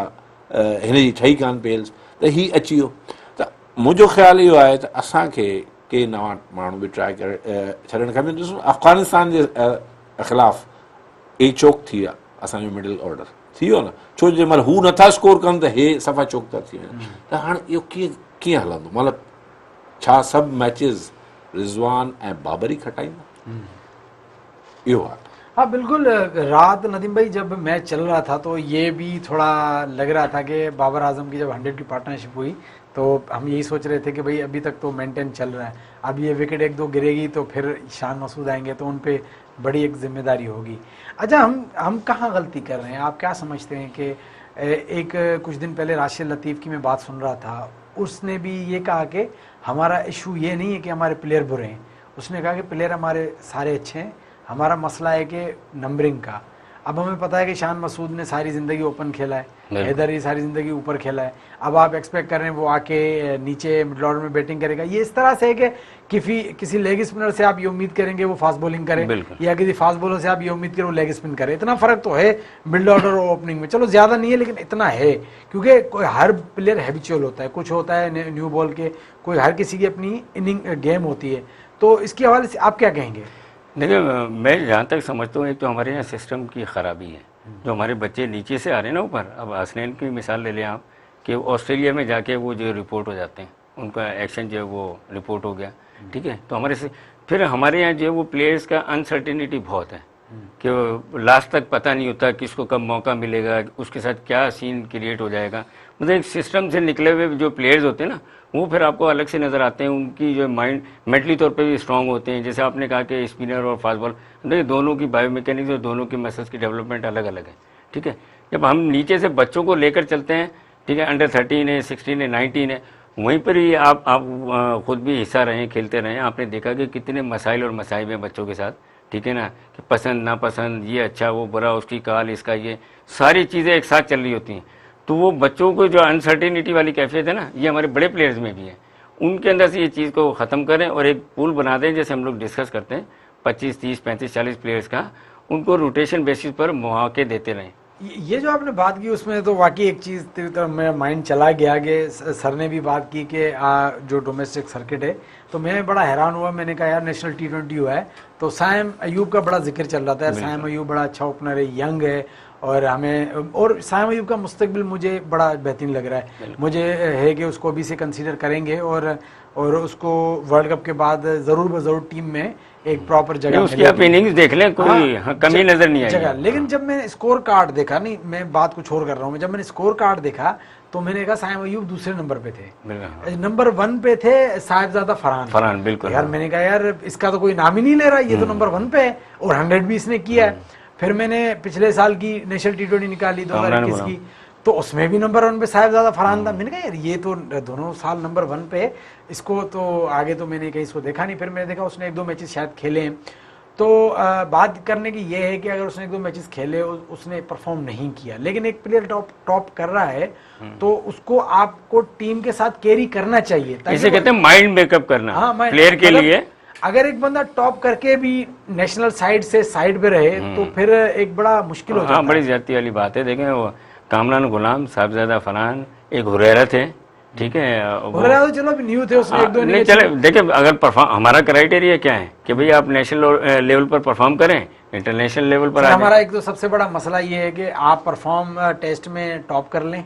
[SPEAKER 3] हिन जी ठही कान पई त हीअ अची वियो। त मुंहिंजो ख़्यालु इहो आहे त असांखे के नवां माण्हू बि ट्राए करे छॾणु खपे। ॾिसो अफ़गानिस्तान जे ख़िलाफ़ु चोक थी विया असांजो मिडल ऑर्डर, थी वियो न, छो जे महिल हू नथा स्कोर कनि त हे सफ़ा चौक था थी वञनि। त हाणे इहो कीअं हलंदो, मतिलबु छा सभु मैचिस रिज़वान ऐं बाबर ही खटाईंदा, इहो आहे।
[SPEAKER 1] हाँ बिल्कुल, रात नदीम भाई जब मैच चल रहा था तो ये भी थोड़ा लग रहा था कि बाबर आजम की जब 100 की पार्टनरशिप हुई तो हम यही सोच रहे थे कि भाई अभी तक तो मेंटेन चल रहा है, अब ये विकेट एक दो गिरेगी तो फिर शान मसूद आएंगे तो उन पे बड़ी एक जिम्मेदारी होगी। अच्छा, हम कहाँ गलती कर रहे हैं, आप क्या समझते हैं कि एक कुछ दिन पहले राशिद लतीफ़ की मैं बात सुन रहा था, उसने भी ये कहा कि हमारा इशू ये नहीं है कि हमारे प्लेयर बुरे हैं, उसने कहा कि प्लेयर हमारे सारे अच्छे हैं, हमारा मसला है कि नंबरिंग का। अब हमें पता है कि शान मसूद ने सारी ज़िंदगी ओपन खेला है, हैदर ही सारी ज़िंदगी ऊपर खेला है, अब आप एक्सपेक्ट कर रहे हैं वो आके नीचे मिडल ऑर्डर में बैटिंग करेगा। ये इस तरह से है कि किसी लेग स्पिनर से आप ये उम्मीद करेंगे वो फास्ट बॉलिंग करे, या किसी फास्ट बॉलर से आप ये उम्मीद करें वो लेग स्पिन करे। इतना फ़र्क तो है मिडल ऑर्डर और ओपनिंग में, चलो ज़्यादा नहीं है लेकिन इतना है, क्योंकि कोई हर प्लेयर हैबिचुअल होता है, कुछ होता है न्यू बॉल के, कोई हर किसी की अपनी इनिंग गेम होती है। तो इसके हवाले से आप क्या कहेंगे?
[SPEAKER 2] देखिए, मैं जहाँ तक समझता हूँ एक तो हमारे यहाँ सिस्टम की ख़राबी है, जो हमारे बच्चे नीचे से आ रहे हैं ना ऊपर। अब हसनैन की मिसाल ले लें आप कि ऑस्ट्रेलिया में जाके वो जो रिपोर्ट हो जाते हैं, उनका एक्शन जो है वो रिपोर्ट हो गया, ठीक है। तो हमारे से फिर हमारे यहाँ जो है वो प्लेयर्स का अनसर्टेनिटी बहुत है कि लास्ट तक पता नहीं होता किसको कब मौका मिलेगा, उसके साथ क्या सीन क्रिएट हो जाएगा। मतलब एक सिस्टम से निकले हुए जो प्लेयर्स होते हैं ना, वो फिर आपको अलग से नज़र आते हैं, उनकी जो माइंड मेंटली तौर पे भी स्ट्रांग होते हैं। जैसे आपने कहा कि स्पिनर और फास्ट बॉल, देखिए दोनों की बायोमैकेनिक्स और दोनों की मसल्स की डेवलपमेंट अलग अलग है, ठीक है। जब हम नीचे से बच्चों को लेकर चलते हैं, ठीक है, अंडर 13 है, 16 है, 19 है, वहीं पर ही आप खुद भी हिस्सा रहे, खेलते रहे, आपने देखा कि कितने मसाइल और मसाइब हैं बच्चों के साथ, ठीक है ना, कि पसंद नापसंद, ये अच्छा वो बुरा, उसकी काल इसका, ये सारी चीज़ें एक साथ चल रही होती हैं। तो वो बच्चों को जो अनसर्टेनिटी वाली कैफियत है ना, ये हमारे बड़े प्लेयर्स में भी है। उनके अंदर से ये चीज़ को ख़त्म करें और एक पूल बना दें, जैसे हम लोग डिस्कस करते हैं 25, 30, 35, 40 प्लेयर्स का, उनको रोटेशन बेसिस पर मौके देते रहें।
[SPEAKER 1] ये जो आपने बात की उसमें तो वाकई एक चीज़ तरफ मेरा माइंड चला गया कि सर ने भी बात की कि जो डोमेस्टिक सर्किट है, तो मैं बड़ा हैरान हुआ। मैंने कहा यार नेशनल T20 हुआ है तो साइम अयूब का बड़ा जिक्र चल रहा था, साइम अयूब बड़ा अच्छा ओपनर है, यंग है, और साइम अयूब का मुस्तकबिल मुझे बड़ा बेहतरीन लग रहा है। मुझे है कि उसको अभी से कंसीडर करेंगे और उसको वर्ल्ड कप के बाद ज़रूर ब-ज़रूर टीम में एक प्रॉपर जगह,
[SPEAKER 2] उसकी आप इनिंग्स देख लें, कोई कमी नज़र नहीं आई
[SPEAKER 1] लेकिन जब मैंने स्कोर कार्ड देखा, नहीं मैं बात कुछ और कर रहा हूँ, जब मैंने स्कोर कार्ड देखा तो मैंने कहा साइम अयूब दूसरे नंबर पे थे, नंबर 1 पे थे साहिबजादा फरहान।
[SPEAKER 2] बिल्कुल
[SPEAKER 1] यार मैंने कहा यार इसका तो कोई नाम ही नहीं ले रहा, ये तो नंबर 1 पे है और 100 भी इसने किया है। फिर मैंने पिछले साल की नेशनल T20 निकाली 2021 की, तो उसमें भी नंबर 1 पे साहिबजादा फरहान था। मैंने कहा यार ये तो दोनों साल नंबर 1 पे, इसको तो आगे तो मैंने कहीं इसको देखा नहीं। फिर मैंने देखा उसने 1-2 मैचेस शायद खेले हैं, तो बात करने की ये है कि अगर उसने 1-2 मैचेस खेले, उसने परफॉर्म नहीं किया, लेकिन एक प्लेयर टॉप कर रहा है तो उसको आपको टीम के साथ कैरी करना चाहिए।
[SPEAKER 2] इसे कहते हैं माइंड मेकअप करना। हाँ, प्लेयर के लिए
[SPEAKER 1] अगर एक बंदा टॉप करके भी नेशनल साइड से साइड पे रहे तो फिर एक बड़ा मुश्किल हो जाता है।
[SPEAKER 2] बड़ी ज्यादती वाली बात है। देखें वो कामरान गुलाम, साहिबजादा फरहान, एक हुरैरा थे, ठीक है,
[SPEAKER 1] हुरैरा तो चलो न्यू थे, उसने 1-2
[SPEAKER 2] नहीं चले। देखिए अगर परफॉर्म, हमारा क्राइटेरिया क्या है कि भाई आप नेशनल लेवल पर परफॉर्म करें, इंटरनेशनल लेवल पर।
[SPEAKER 1] हमारा एक तो सबसे बड़ा मसला ये है कि आप परफॉर्म टेस्ट में टॉप कर लें,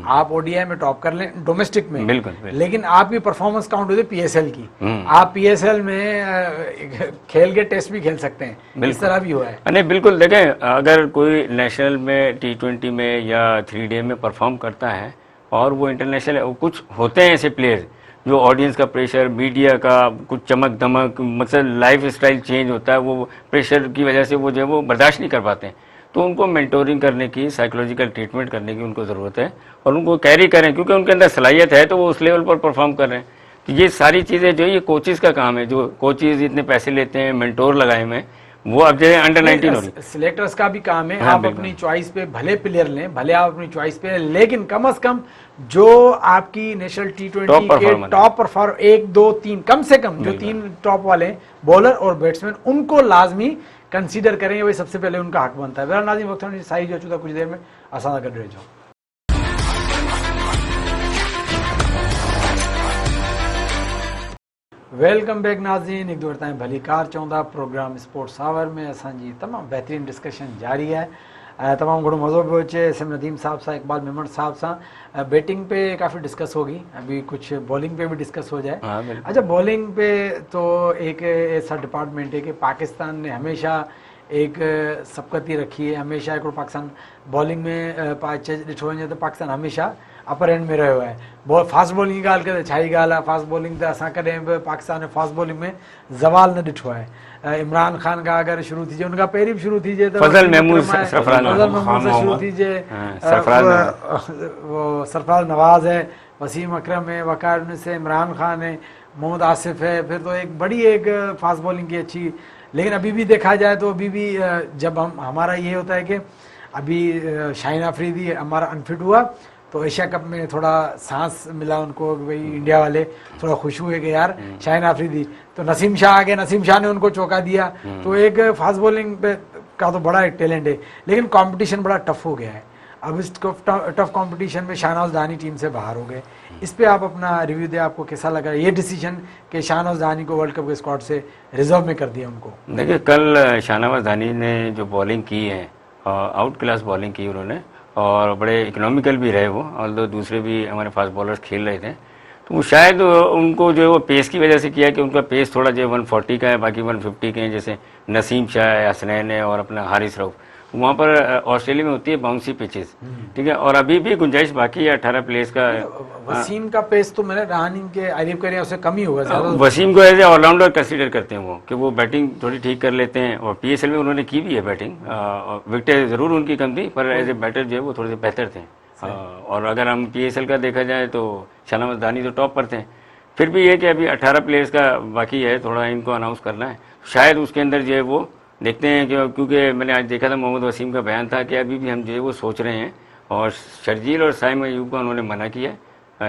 [SPEAKER 1] आप ODI में टॉप कर लें, डोमेस्टिक में
[SPEAKER 2] बिल्कुल,
[SPEAKER 1] लेकिन आपकी परफॉर्मेंस काउंट होती है PSL की। आप PSL में खेल के टेस्ट भी खेल सकते हैं, इस तरह भी हुआ है।
[SPEAKER 2] नहीं बिल्कुल, देखें अगर कोई नेशनल में T20 में या 3 डे में परफॉर्म करता है और वो इंटरनेशनल, कुछ होते हैं ऐसे प्लेयर जो ऑडियंस का प्रेशर, मीडिया का कुछ चमक दमक, मतलब लाइफ स्टाइल चेंज होता है, वो प्रेशर की वजह से वो जो है वो बर्दाश्त नहीं कर पाते हैं, तो उनको मेंटोरिंग करने की, साइकोलॉजिकल ट्रीटमेंट करने की उनको ज़रूरत है और उनको कैरी करें, क्योंकि उनके अंदर सलाहियत है तो वो उस लेवल पर परफॉर्म कर रहे हैं। तो ये सारी चीज़ें जो ये कोचेज़ का काम है, जो कोचेज़ इतने पैसे लेते हैं, मेंटोर लगाए हुए हैं, वो अब जैसे अंडर 19 हो रही,
[SPEAKER 1] सिलेक्टर्स का भी काम है। आप अपनी चॉइस पे भले प्लेयर लें, भले आप अपनी चॉइस पे, लेकिन कम से कम जो आपकी नेशनल T20 के टॉप परफॉर्मर 1, 2, 3 कम से कम जो 3 टॉप वाले बॉलर और बैट्समैन, उनको लाजमी कंसीडर करेंगे, वही सबसे पहले उनका हक बनता है। मेरा नाज़िम वक्त साई जो चुका कुछ देर में आसान कर रहे जाओ। वेलकम बैक नाज़रीन, एक दौर ताईं भली कार चवंदा प्रोग्राम स्पोर्ट्स आवर में असांजी तमामु बहितरीन डिस्कशन जारी है। तमामु घणो मज़ो पियो अचे एसएम नदीम साहब सां, इकबाल मेमन साहब सां। बैटिंग पे काफ़ी डिस्कस होगी, अभी कुछ बॉलिंग पे भी डिस्कस हो जाए।
[SPEAKER 2] हाँ, बिल्कुल।
[SPEAKER 1] अच्छा, बॉलिंग पे तो एक ऐसा डिपार्टमेंट है कि पाकिस्तान ने हमेशा एक सबकती रखी है, हमेशा हिकिड़ो पाकिस्तान बॉलिंग में ॾिठो वञे त पाकिस्तान हमेशा अपर एंड में रहियो आहे। फास्ट बॉलिंग जी ॻाल्हि कयो त छा ई ॻाल्हि आहे, फास्ट बॉलिंग त असां कॾहिं बि पाकिस्तान में फास्ट बॉलिंग में ज़वाल न ॾिठो आहे। इमरान खान खां अगरि शुरू थी जे, उनखां पहिरीं बि शुरू थी जे त
[SPEAKER 2] फज़ल महमूद सरफराज
[SPEAKER 1] सां शुरू थी जे, सरफराज नवाज है, वसीम अकरम है, वकार यूनिस है, इमरान खान है, मोहम्मद आसिफ है, फिर तो एक बड़ी एक फास्ट बॉलिंग की अच्छी। लेकिन अभी भी देखा जाए तो अभी भी जब हमारा ये होता है कि अभी शाहीन अफरीदी हमारा अनफिट हुआ तो एशिया कप में थोड़ा सांस मिला उनको, भाई इंडिया वाले थोड़ा खुश हुए कि यार शाहीन अफरीदी, तो नसीम शाह आ गए, नसीम शाह ने उनको चौका दिया। तो एक फास्ट बॉलिंग पे का तो बड़ा एक टैलेंट है, लेकिन कंपटीशन बड़ा टफ हो गया है। अब इस टफ कंपटीशन में शाहनवाज दानी टीम से बाहर हो गए। इस पे आप अपना रिव्यू दें, आपको कैसा लगा ये डिसीजन कि शाहनवाज दानी को वर्ल्ड कप के स्क्वाड से रिजर्व में कर दिया उनको?
[SPEAKER 2] देखिए, कल शाहनवाज दानी ने जो बॉलिंग की है, आउट क्लास बॉलिंग की उन्होंने, और बड़े इकोनॉमिकल भी रहे वो, और दूसरे भी हमारे फास्ट बॉलर्स खेल रहे थे। तो वो शायद उनको जो है वो पेस की वजह से किया कि उनका पेस थोड़ा जो 140 का है, बाकी 150 के हैं, जैसे नसीम शाह है, हसनैन है और अपना हारिस रऊफ। वहाँ पर ऑस्ट्रेलिया में होती है बाउंसी पिचेस, ठीक है, और अभी भी गुंजाइश बाकी है 18 प्लेयर्स का।
[SPEAKER 1] वसीम का पेस तो मैंने रहानी के आरिफ करें उससे कम ही होगा ज़्यादा।
[SPEAKER 2] वसीम को एज ए ऑलराउंडर कंसीडर करते हैं वो, कि वो बैटिंग थोड़ी ठीक कर लेते हैं, और पीएसएल में उन्होंने की भी है बैटिंग। विकेटें ज़रूर उनकी कम थी, पर एज ए बैटर जो है वो थोड़े से बेहतर थे। और अगर हम पीएसएल का देखा जाए तो शाहनवाज दानी तो टॉप पर थे। फिर भी ये कि अभी 18 प्लेयर्स का बाकी है, थोड़ा इनको अनाउंस करना है, शायद उसके अंदर जो है वो देखते हैं कि, क्योंकि मैंने आज देखा था मोहम्मद वसीम का बयान था कि अभी भी हम जो है वो सोच रहे हैं, और शर्जील और साइम अयूब को उन्होंने मना किया।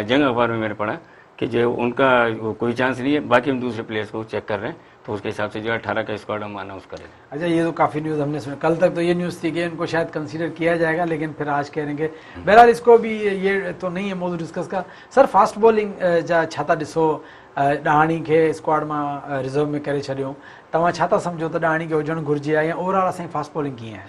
[SPEAKER 2] जंग अखबार में मैंने पढ़ा कि जो उनका कोई चांस नहीं है, बाकी हम दूसरे प्लेयर्स को चेक कर रहे हैं, तो उसके हिसाब से जो 18 का स्क्वाड हम अनाउंस करेंगे।
[SPEAKER 1] अच्छा, ये तो काफ़ी न्यूज़ हमने सुना, कल तक तो ये न्यूज़ थी कि इनको शायद कंसीडर किया जाएगा, लेकिन फिर आज कह रहे हैं कि बहरहाल इसको भी ये तो नहीं है मौजूद डिस्कस का। सर, फास्ट बॉलिंग जा छा था ॾिसो, ॾहाणी खे स्क्वाड में रिजर्व में करे छॾियो, तव्हां छा था सम्झो त ॾहाणी खे हुजणु घुरिजे आहे, या ओवरऑल असांजी फास्ट बॉलिंग कीअं आहे?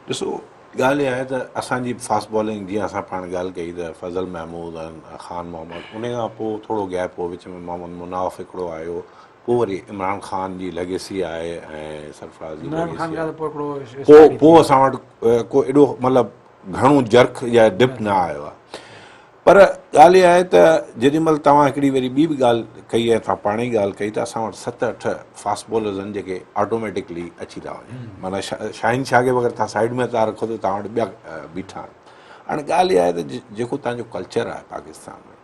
[SPEAKER 3] ॾिसो, ॻाल्हि इहा आहे त असांजी फास्ट बॉलिंग, जीअं असां पाण ॻाल्हि कई त फज़ल महमूद ऐं ख़ान मोहम्मद, उन खां पोइ थोरो गैप हो, विच में मोहम्मद मुनाफ़ हिकिड़ो आयो, पोइ वरी इमरान ख़ान जी लेगेसी आहे ऐं सरफराज़ जी लेगेसी, पोइ असां वटि को एॾो मतिलबु घणो जर्क या डिप न आयो आहे। पर ॻाल्हि इहा आहे त जेॾीमहिल तव्हां हिकिड़ी वरी ॿी बि ॻाल्हि कई आहे, तव्हां पाण ई ॻाल्हि कई त असां वटि 7-8 फास्ट बॉलर्स आहिनि जेके ऑटोमेटिकली अची था वञनि। माना शाहीन शाह खे अगरि तव्हां साइड में था रखो त तव्हां वटि ॿिया बीठा आहिनि। हाणे ॻाल्हि इहा आहे त जेको तव्हांजो कल्चर आहे पाकिस्तान में,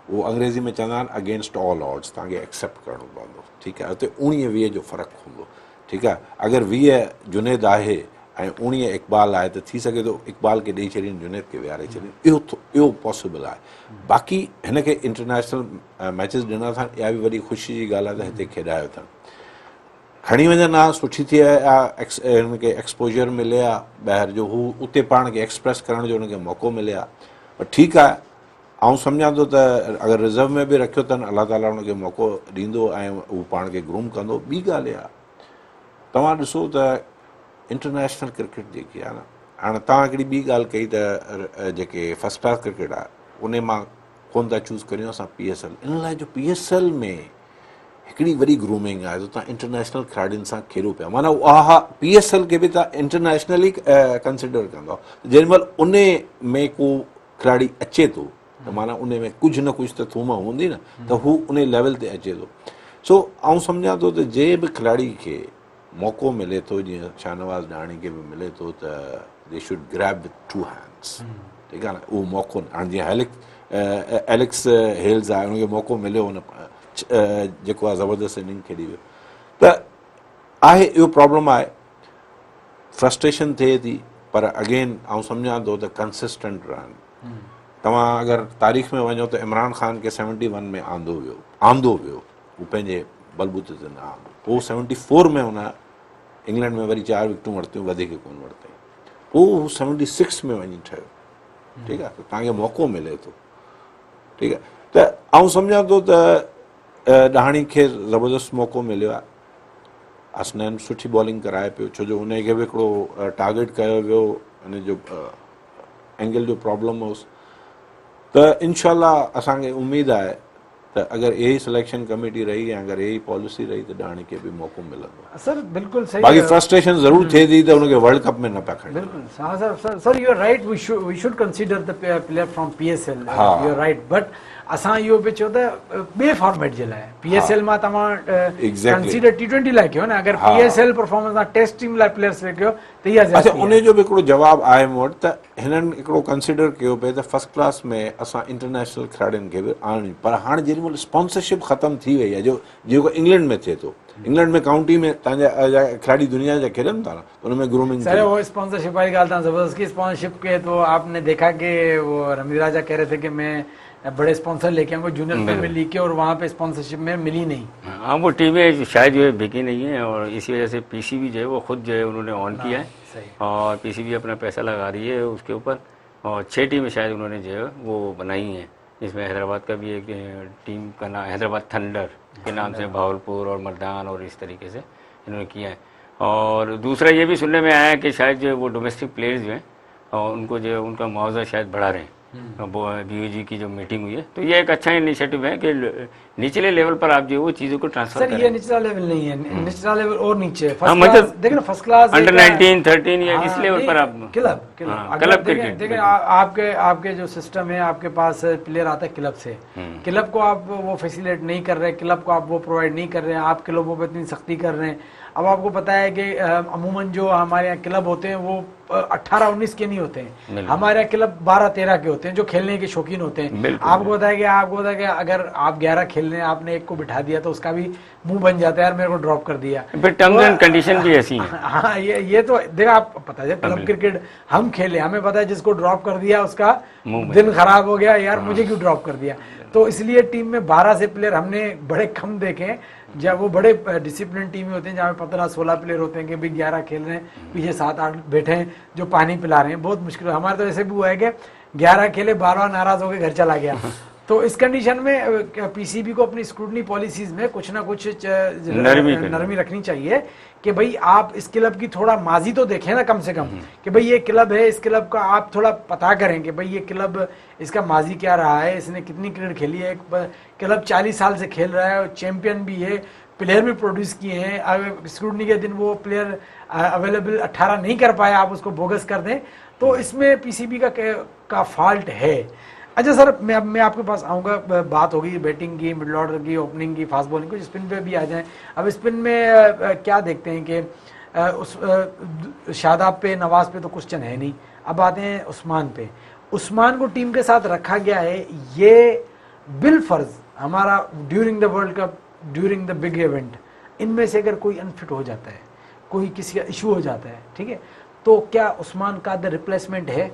[SPEAKER 3] उहो अंग्रेज़ी में चवंदा आहिनि अगेंस्ट ऑल ऑड्स, तव्हांखे एक्सेप्ट करिणो पवंदो, ठीकु आहे। हुते 19-20 जो फ़र्क़ु हूंदो, ठीकु आहे। अगरि 20 जुनेद आहे ऐं 19 इक़बाल आहे त थी सघे थो इक़बाल खे ॾेई छॾीनि, जुनेद खे विहारे छॾीनि, इहो पॉसिबल आहे। बाक़ी हिन खे इंटरनेशनल मैचिस ॾिना अथनि, इहा बि वॾी ख़ुशी जी ॻाल्हि आहे त हिते खेॾायो अथनि, खणी वञनि हा, सुठी थी आहे, हिनखे एक्सपोजर मिले हा ॿाहिरि जो, हू उते पाण खे एक्सप्रेस करण जो हुनखे मौक़ो मिले हा। पर ठीकु आहे, ऐं सम्झां थो त अगरि रिज़र्व में बि रखियो अथनि, अलाह ताला हुनखे मौक़ो ॾींदो ऐं उहो पाण खे ग्रूम कंदो। ॿी ॻाल्हि इहा, तव्हां ॾिसो त इंटरनेशनल क्रिकेट जेकी आहे न, हाणे तव्हां हिकिड़ी ॿी ॻाल्हि कई त जेके फस्ट क्लास क्रिकेट आहे उन मां कोन था चूज़ करियूं असां PSL, इन लाइ जो PSL में हिकिड़ी वॾी ग्रूमिंग आहे, जो तव्हां इंटरनेशनल खिलाड़ियुनि सां खेॾो पिया, माना उहा PSL खे बि तव्हां इंटरनेशनली कंसिडर कंदो। जेॾीमहिल उन में को खिलाड़ी अचे थो त माना उन में कुझु न कुझु त थूम हूंदी न, त हू उन लेवल ते अचे थो। सो आउं सम्झां थो त जंहिं बि खिलाड़ी खे मौक़ो मिले थो, जीअं शाहनवाज़ ॾहाणी खे बि मिले थो, त they should grab with 2 hands, ठीकु आहे न। उहो मौक़ो हाणे जीअं एलेक्स हेल्स आहे, हुनखे मौक़ो मिलियो, हुन जेको आहे ज़बरदस्त इनिंग खेॾी वियो, त आहे इहो प्रॉब्लम आहे, फ्रस्ट्रेशन थिए थी। पर अगेन आउं सम्झां थो त कंसिस्टेंट रहनि। तव्हां अगरि तारीख़ में वञो त इमरान ख़ान खे 71 में आंदो वियो, हू पंहिंजे बलबूते ते न आंदो, पोइ 74 में हुन इंग्लैंड में वरी 4 विकेटूं वरितियूं, वधीक कोन वरितई, पोइ हू 76 में वञी ठहियो, ठीकु आहे। त तव्हांखे मौक़ो मिले थो, ठीकु आहे। त आउं सम्झां थो त ॾहाणी खे ज़बरदस्त मौक़ो मिलियो आहे। हसनैन सुठी बॉलिंग कराए पियो, छो जो उनखे बि हिकिड़ो टारगेट कयो वियो, हुन जो एंगल जो प्रॉब्लम हुअसि। त इनशाला असांखे उमेदु आहे त अगरि यही सिलेक्शन कमेटी रही ऐं अगरि यही पॉलिसी रही त ॾाणे खे बि मौक़ो मिलंदो।
[SPEAKER 1] सर बिल्कुल सही
[SPEAKER 3] बाक़ी
[SPEAKER 1] है।
[SPEAKER 3] फ्रस्ट्रेशन ज़रूर थिए थी त हुनखे वर्ल्ड कप में न पिया खणी।
[SPEAKER 1] बिल्कुल हाँ sir you are right, we should consider the player from PSL,
[SPEAKER 3] हाँ।
[SPEAKER 1] यू आर राइट, बट असां इहो बि चयो त ॿिए फॉर्मेट जे लाइ PSL मां तव्हां
[SPEAKER 3] Exactly.
[SPEAKER 1] कंसीडर T20 लाइ कयो न, अगरि
[SPEAKER 3] हाँ।
[SPEAKER 1] PSL परफॉर्मेंस तव्हां टेस्ट टीम लाइ प्लेयर्स खे कयो त इहा
[SPEAKER 3] अच्छा,
[SPEAKER 1] ज़्यादती
[SPEAKER 3] उन
[SPEAKER 1] आहे।
[SPEAKER 3] जो बि हिकिड़ो जवाबु आहे मूं वटि त हिननि हिकिड़ो कंसिडर कयो पिए त फर्स्ट क्लास में असां इंटरनेशनल खिलाड़ियुनि खे बि आणियूं, पर हाणे जेॾीमहिल स्पॉन्सरशिप ख़तमु थी वई आहे, जो जेको इंग्लैंड में थिए थो, इंग्लैंड में काउंटी में तव्हांजा खिलाड़ी दुनिया जा खेॾनि था न, हुन में ग्रूमिंग
[SPEAKER 1] सर वो स्पॉन्सरशिप वाली गाल था, जबरदस्त की स्पॉन्सरशिप के तो आपने देखा कि वो रमीज राजा कह रहे थे कि मैं बड़े स्पॉन्सर लेके आऊंगा जूनियर प्रीमियर लीग के, और वहाँ पे स्पॉन्सरशिप में मिली नहीं।
[SPEAKER 2] हाँ, वो टीमें शायद जो है बिकी नहीं है, और इसी वजह से PCB जो है वो खुद जो है उन्होंने ऑन किया है,
[SPEAKER 1] सही।
[SPEAKER 2] और PCB अपना पैसा लगा रही है उसके ऊपर, और 6 टीमें शायद उन्होंने जो है वो बनाई हैं, जिसमें हैदराबाद का भी एक टीम का नाम हैदराबाद थंडर के नाम से, भावलपुर और मर्दान और इस तरीके से इन्होंने किया है। और दूसरा ये भी सुनने में आया है कि शायद जो है वो डोमेस्टिक प्लेयर्स जो हैं और उनको जो है उनका मुआवजा शायद बढ़ा रहे हैं। BOG की जो मीटिंग हुई है, तो ये एक अच्छा इनिशिएटिव है कि निचले लेवल पर आप जो है वो चीज़ों को ट्रांसफर
[SPEAKER 1] सर
[SPEAKER 2] करें।
[SPEAKER 1] ये निचला लेवल नहीं है, निचला लेवल और नीचे
[SPEAKER 2] हाँ,
[SPEAKER 1] फर्स्ट
[SPEAKER 2] मतलब
[SPEAKER 1] क्लास, देखिए ना फर्स्ट क्लास
[SPEAKER 2] अंडर 19, 13 या इस लेवल पर आप
[SPEAKER 1] क्लब
[SPEAKER 2] हाँ,
[SPEAKER 1] अगर
[SPEAKER 2] क्लब
[SPEAKER 1] देखें
[SPEAKER 2] क्रिकेट,
[SPEAKER 1] देखें आपके जो सिस्टम है, आपके पास प्लेयर आता है क्लब से, क्लब को आप वो फैसिलिटेट नहीं कर रहे, क्लब को आप वो प्रोवाइड नहीं कर रहे हैं, आप क्लबों पर इतनी सख्ती कर रहे हैं। अब आपको पता है कि अमूमन जो हमारे यहाँ क्लब होते हैं वो 18-19 के नहीं होते हैं, हमारे यहाँ क्लब 12-13 के होते हैं जो खेलने के शौकीन होते हैं। आपको पता है कि अगर आप 11 खेल रहे हैं, आपने एक को बिठा दिया तो उसका भी मुंह बन जाता है, यार मेरे को ड्रॉप कर दिया।
[SPEAKER 2] फिर टर्म्स एंड कंडीशन भी ऐसी हैं।
[SPEAKER 1] हाँ ये तो देखा, आप पता है क्लब क्रिकेट हम खेले, हमें पता है जिसको ड्रॉप कर दिया उसका दिन खराब हो गया, यार मुझे क्यों ड्रॉप कर दिया। तो इसलिए टीम में 12 से प्लेयर हमने बड़े कम देखे, जब वो बड़े डिसिप्लिन टीम होते हैं जहाँ पे 15-16 प्लेयर होते हैं कि भाई 11 खेल रहे हैं, पीछे 7-8 बैठे हैं जो पानी पिला रहे हैं, बहुत मुश्किल है। हमारे तो ऐसे भी हुआ है कि 11 खेले 12 नाराज होकर घर चला गया। तो इस कंडीशन में PCB को अपनी स्क्रूटनी पॉलिसीज में कुछ ना कुछ नरमी रखनी चाहिए कि भाई आप इस क्लब की थोड़ा माजी तो देखें ना, कम से कम कि भाई ये क्लब है, इस क्लब का आप थोड़ा पता करें कि भाई ये क्लब इसका माजी क्या रहा है, इसने कितनी क्रिकेट खेली है। क्लब 40 साल से खेल रहा है, चैंपियन भी है, प्लेयर भी प्रोड्यूस किए हैं। अब स्क्रूटनी के दिन वो प्लेयर अवेलेबल 18 नहीं कर पाया, आप उसको बोगस कर दें, तो इसमें PCB का फॉल्ट है। अच्छा सर, मैं आपके पास आऊँगा, बात होगी बैटिंग की, मिडल ऑर्डर की, ओपनिंग की, फास्ट बॉलिंग की, स्पिन पे भी आ जाएं। अब स्पिन में क्या देखते हैं कि उस शादाब पे, नवाज पे तो क्वेश्चन है नहीं। अब आते हैं उस्मान पे। उस्मान को टीम के साथ रखा गया है, ये बिल फर्ज हमारा during the world cup, during the big event, इनमें से अगर कोई अनफिट हो जाता है, कोई किसी का इशू हो जाता है, ठीक है, तो क्या उस्मान का द रिप्लेसमेंट है?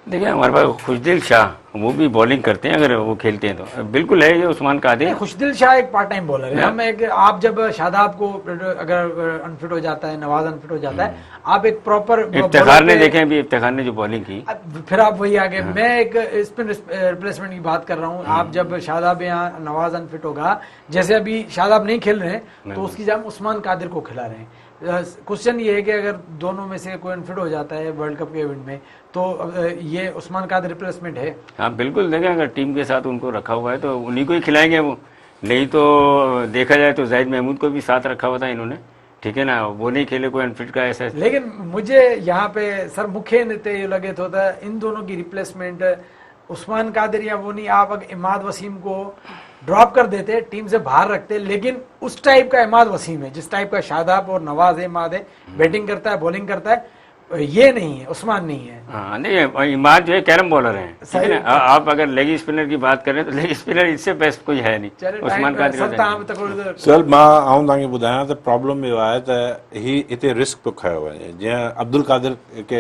[SPEAKER 2] देखिए हमारे पास खुशदिल शाह, वो भी बॉलिंग करते हैं, अगर वो खेलते हैं तो बिल्कुल है ये उस्मान कादिर।
[SPEAKER 1] खुशदिल शाह एक पार्ट टाइम बॉलर है। हम एक, आप जब शादाब को अगर अनफिट हो जाता है, नवाज अनफिट हो जाता है, आप एक प्रॉपर
[SPEAKER 2] इफ्तिखार ने देखे अभी, इफ्तिखार ने जो बॉलिंग की,
[SPEAKER 1] फिर आप वही आगे। मैं एक स्पिन रिप्लेसमेंट की बात कर रहा हूँ। आप जब शादाब या नवाज अनफिट होगा, जैसे अभी शादाब नहीं खेल रहे हैं तो उसकी जगह उस्मान कादिर को खिला रहे हैं। क्वेश्चन ये है कि अगर दोनों में से कोई अनफिट हो जाता है वर्ल्ड कप के इवेंट में, तो ये उस्मान कादिर रिप्लेसमेंट है।
[SPEAKER 2] हाँ बिल्कुल, देखें अगर टीम के साथ उनको रखा हुआ है तो उन्हीं को ही खिलाएंगे वो, नहीं तो देखा जाए तो जाहिद महमूद को भी साथ रखा हुआ था इन्होंने, ठीक है ना, वो नहीं खेले कोई अनफिट का ऐसा।
[SPEAKER 1] लेकिन मुझे यहाँ पे सर मुख्य नतीजे ये लगे तो था, इन दोनों की रिप्लेसमेंट उस्मान कादिर या वो नहीं, आप अगर इमाद वसीम को ड्रॉप कर देते, टीम से बाहर रखते, लेकिन उस टाइप का इमाद वसीम है जिस टाइप का शादाब और नवाज इमाद है, बैटिंग करता है, बॉलिंग करता है, ये नहीं है, उस्मान नहीं है।
[SPEAKER 2] हाँ नहीं, इमाद जो है कैरम बॉलर है, ठीक है ना। आप अगर लेग स्पिनर की बात करें तो लेग स्पिनर इससे बेस्ट कोई है नहीं, उस्मान कादिर।
[SPEAKER 3] सर मां आऊं तव्हांखे ॿुधायां त प्रॉब्लम इहो आहे त ही हिते रिस्क पियो खयो वञे। जीअं अब्दुल कादिर खे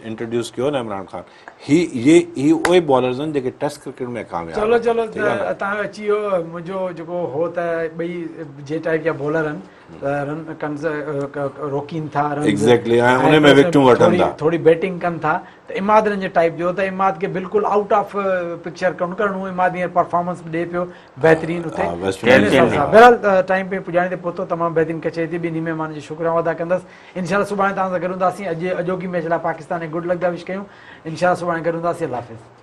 [SPEAKER 3] इंट्रोड्यूस कयो न इमरान खान, ही उहे बॉलर्स आहिनि जेके टेस्ट क्रिकेट में कामयाब।
[SPEAKER 1] चलो तव्हां अची वियो, मुंहिंजो जेको हो त ॿई जे टाइप जा बॉलर आहिनि, रोकीनि था
[SPEAKER 3] Exactly, ऐं उन में विकेटूं वठनि था।
[SPEAKER 1] थोरी बैटिंग कनि था त इमाद जे टाइप जो त इमाद खे बिल्कुलु आउट ऑफ पिक्चर कोन करणो, इमाद हींअर परफॉर्मेंस ॾिए पियो बहितरीनु उते।
[SPEAKER 3] वेस्ट
[SPEAKER 1] बहरहाल टाइम पे पुॼाइण ते पहुतो, तमामु बहितरीनु कचे थी। ॿिन्ही महिमान जो शुक्रिया अदा कंदसि। इनशाला सुभाणे तव्हां सां गॾु हूंदासीं। अॼोकी मैच लाइ पाकिस्तान खे गुड लक दा विश कयूं। इनशाला सुभाणे गॾु हूंदासीं। अल्लाह हाफ़िज़।